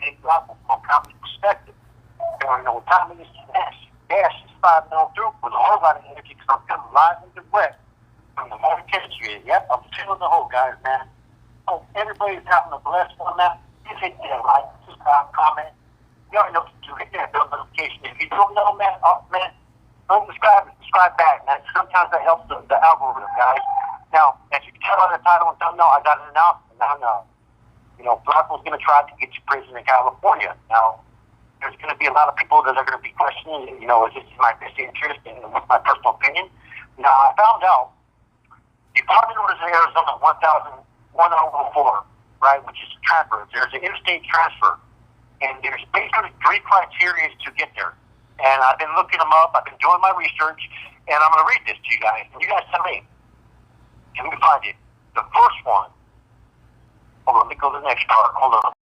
take life from a company perspective. And time is gas is five down through with a whole lot of energy because I'm feeling live and direct from the motor chemistry. Yep, I'm feeling the whole, guys, man. So everybody's having a blessed one now. Just hit that like, subscribe, comment. You already know what to do. Hit that bell notification. If you don't know, man, unsubscribe and subscribe back, man. Sometimes that helps the algorithm, guys. Now, as you can tell by the title and thumbnail, I got an announcement. Now, Flaco's going to try to get to prison in California. Now, there's going to be a lot of people that are going to be questioning, is this in my best interest and what's my personal opinion? Now, I found out Department orders in Arizona 1004, right, which is transfer. There's an interstate transfer, and there's basically three criteria to get there. And I've been looking them up. I've been doing my research, and I'm going to read this to you guys. And you guys tell me. Can we find it? The first one. Hold on, let me go to the next part. Hold on.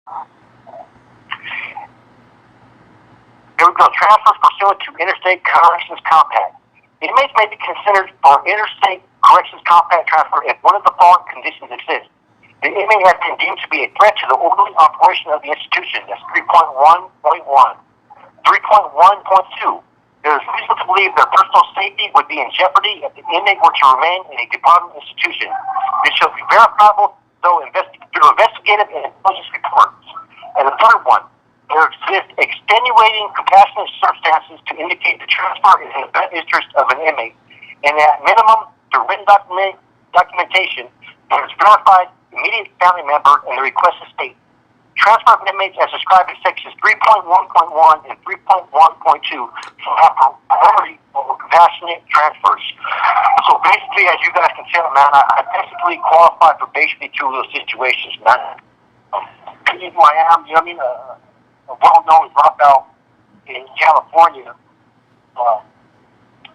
Here we go. Transfers pursuant to Interstate Corrections Compact. Inmates may be considered for Interstate Corrections Compact transfer if one of the following conditions exists. The inmate has been deemed to be a threat to the orderly operation of the institution. That's 3.1.1. 3.1.2. There is reason to believe their personal safety would be in jeopardy if the inmate were to remain in a department institution. This shall be verifiable through investigative and intelligence reports. And the third one, there exist extenuating compassionate circumstances to indicate the transfer is in the best interest of an inmate. And at minimum, through written documentation, there is verified immediate family member and the requested state. Transfer of inmates as described in sections 3.1.1 and 3.1.2 shall have priority over compassionate transfers. So basically, as you guys can tell, man, I basically qualify for basically two of those situations, man. Who I am, a well-known dropout in California.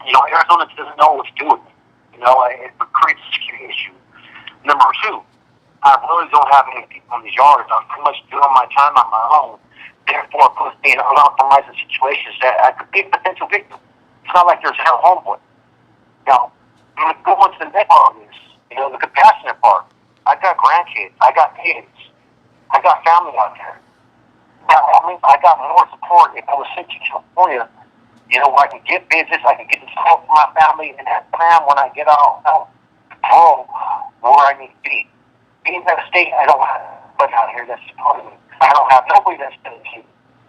Arizona doesn't know what to do with me. It creates a security issue. Number two, I really don't have any people in these yards. I'm pretty much doing my time on my own. Therefore, it puts me in unauthorized situations that I could be a potential victim. It's not like there's hell homeboy. Now, I'm going to go into the next part of this. The compassionate part. I got grandkids. I got kids. I got family out there. I got more support if I was sent to California, where I can get business, I can get the support from my family, and have plan when I get out home where I need to be. Being in a state, I don't have anybody out here that's supporting me. I don't have nobody that's supporting me.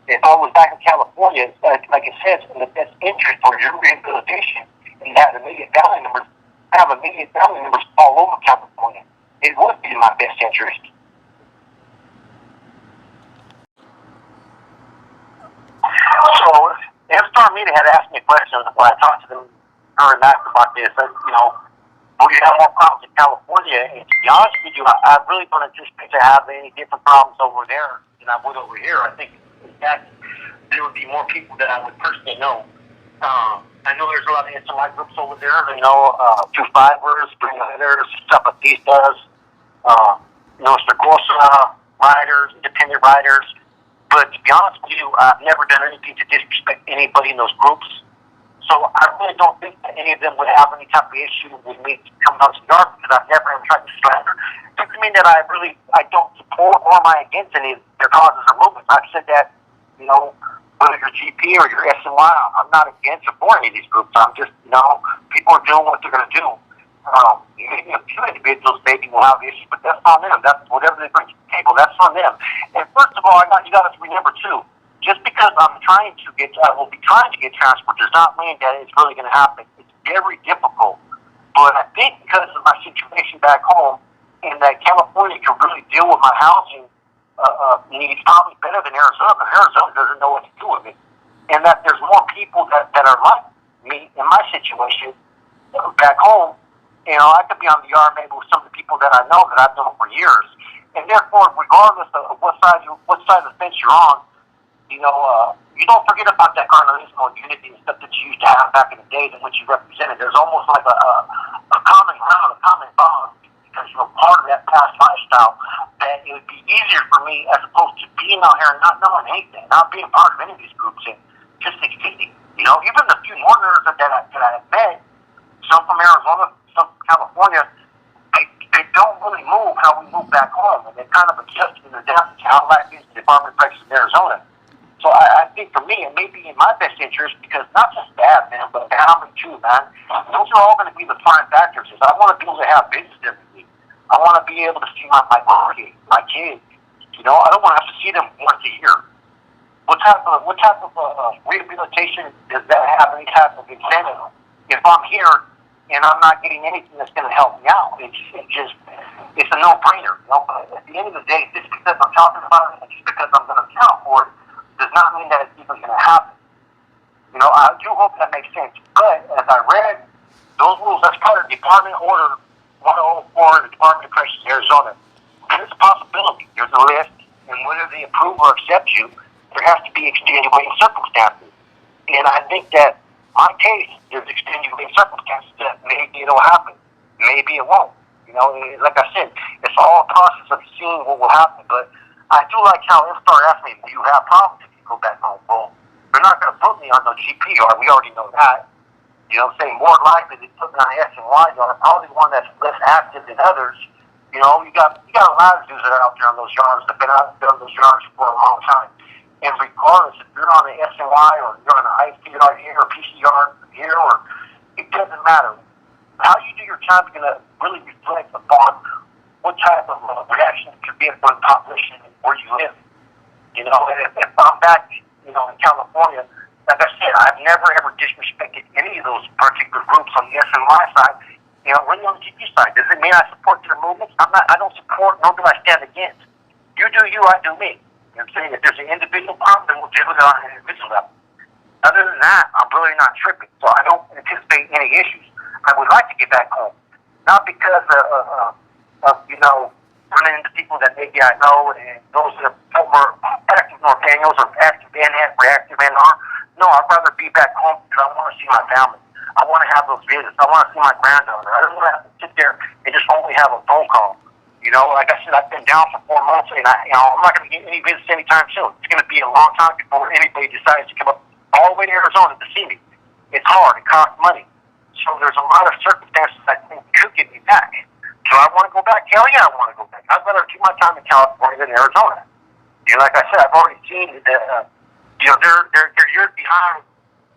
If I was back in California, like it says, in the best interest for your rehabilitation, and you have immediate family members, I have immediate family members all over California. It would be in my best interest. So, Star Media had asked me a question when I talked to them during Max about this. Will you have more problems in California? And to be honest with you, I really don't anticipate to have any different problems over there than I would over here. I think that there would be more people that I would personally know. I know there's a lot of SMI groups over there. Two fibers, Spring Letters, Zapatistas, Stragosa riders, independent riders. But to be honest with you, I've never done anything to disrespect anybody in those groups. So I really don't think that any of them would have any type of issue with me coming out to the yard because I've never tried to slander. It doesn't mean that I don't support or am I against any of their causes or movements. I've said that, whether you're GP or you're SNY, I'm not against or for any of these groups. I'm just, people are doing what they're going to do. A few individuals maybe will have issues, but that's on them. That's whatever they bring to the table. That's on them. And first of all, you got to remember too. Just because I will be trying to get transport does not mean that it's really going to happen. It's very difficult. But I think because of my situation back home, and that California can really deal with my housing needs probably better than Arizona, but Arizona doesn't know what to do with it. And that there's more people that are like me in my situation back home. I could be on the yard maybe with some of the people that I know that I've known for years. And therefore, regardless of what side of the fence you're on, you don't forget about that carnalismo unity and stuff that you used to have back in the day that which you represented. There's almost like a common ground, a common bond, because you're part of that past lifestyle, that it would be easier for me as opposed to being out here and not knowing anything, not being part of any of these groups and just existing. Even the few Northerners that I have met, some from Arizona, some from California, they don't really move how we move back home, and they kind of adjust and adapt to how life is in the Department of Corrections in Arizona. So I think for me, it may be in my best interest because not just that, man, but family too, man. Those are all going to be the prime factors. Is I want to be able to have business every week. I want to be able to see my kids. You know, I don't want to have to see them once a year. What type of rehabilitation does that have? Any type of incentive? If I'm here and I'm not getting anything that's going to help me out, it's a no-brainer. You know, but at the end of the day, just because I'm talking about it, just because I'm going to account for it, does not mean that it's even going to happen. You know, I do hope that makes sense. But as I read those rules, that's part of Department Order 104, the Department of Corrections in Arizona. There's a possibility. There's a list, and whether they approve or accept you, there has to be extenuating circumstances. And I think that my case, there's extenuating circumstances that maybe it'll happen, maybe it won't. You know, like I said, it's all a process of seeing what will happen. But I do like how Instar asked me, do you have problems if you go back home? Well, they're not going to put me on no GPR. We already know that. You know, saying more likely they put me on S and Y yard, probably one that's less active than others. You know, you got a lot of dudes that are out there on those yards that have been out there on those yards for a long time. And regardless if you're on the S and Y or you're on an ICR here or PCR here, or it doesn't matter. How you do your time is going to really reflect upon what type of reaction it could be for the population where you live. You know, and if I'm back, you know, in California, like I said, I've never ever disrespected any of those particular groups on the S and Y side. You know, really on the GP side. Does it mean I support their movements? I don't support, nor do I stand against. You do you, I do me. You know what I'm saying? If there's an individual problem, then we'll deal with it on an individual level. Other than that, I'm really not tripping. So I don't anticipate any issues. I would like to get back home. Not because of you know, running into people that maybe I know and those that are former active North Daniels or active NF or active NR. No, I'd rather be back home because I want to see my family. I want to have those visits. I want to see my granddaughter. I don't want to have to sit there and just only have a phone call. You know, like I said, I've been down for 4 months, and I'm not going to get any visits anytime soon. It's going to be a long time before anybody decides to come up all the way to Arizona to see me. It's hard. It costs money. So there's a lot of circumstances I think could get me back. Do I want to go back? Hell yeah, I want to go back. I'd rather keep my time in California than Arizona. You know, like I said, I've already seen that. You know, they're years behind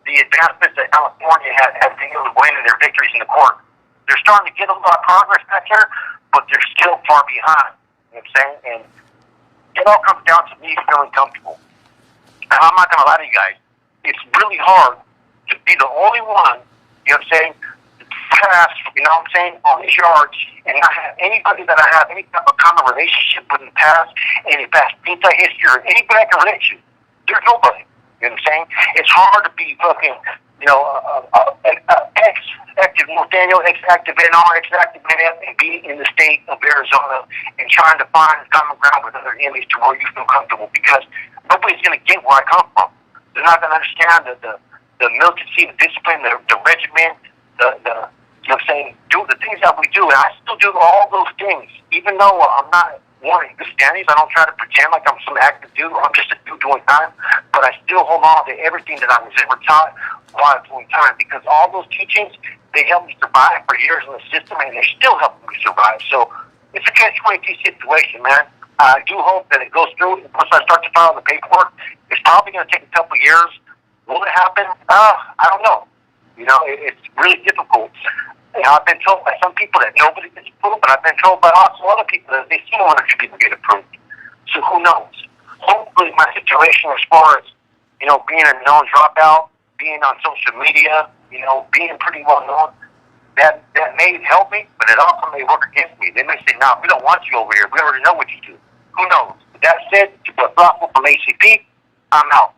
the advancements that California has been able to win in their victories in the court. They're starting to get a lot of progress back here, but they're still far behind. You know what I'm saying? And it all comes down to me feeling comfortable. And I'm not going to lie to you guys. It's really hard to be the only one, you know what I'm saying, pass, you know what I'm saying, on these yards and not have anybody that I have any type of common relationship with in the past, any past pizza history, or anybody I can relate to. There's nobody. You know what I'm saying? It's hard to be fucking, you know, ex-active North Daniel, ex-active NR, ex-active NF, and be in the state of Arizona and trying to find common ground with other enemies to where you feel comfortable because nobody's going to get where I come from. They're not going to understand the militancy, the discipline, the regiment, you know what I'm saying, do the things that we do. And I still do all those things, even though I'm not one of the standings. I don't try to pretend like I'm some active dude. I'm just a dude doing time. But I still hold on to everything that I was ever taught while doing time because all those teachings, they helped me survive for years in the system, and they're still helping me survive. So it's a catch-22 situation, man. I do hope that it goes through. Once I start to file the paperwork, it's probably going to take a couple of years. Will it happen? I don't know. You know, it's really difficult. You know, I've been told by some people that nobody gets approved, but I've been told by also other people that they see one or two people get approved. So who knows? Hopefully my situation as far as, you know, being a known dropout, being on social media, you know, being pretty well known, that may help me, but it also may work against me. They may say, no, we don't want you over here. We already know what you do. Who knows? With that said, to the Flaco from ACP, I'm out.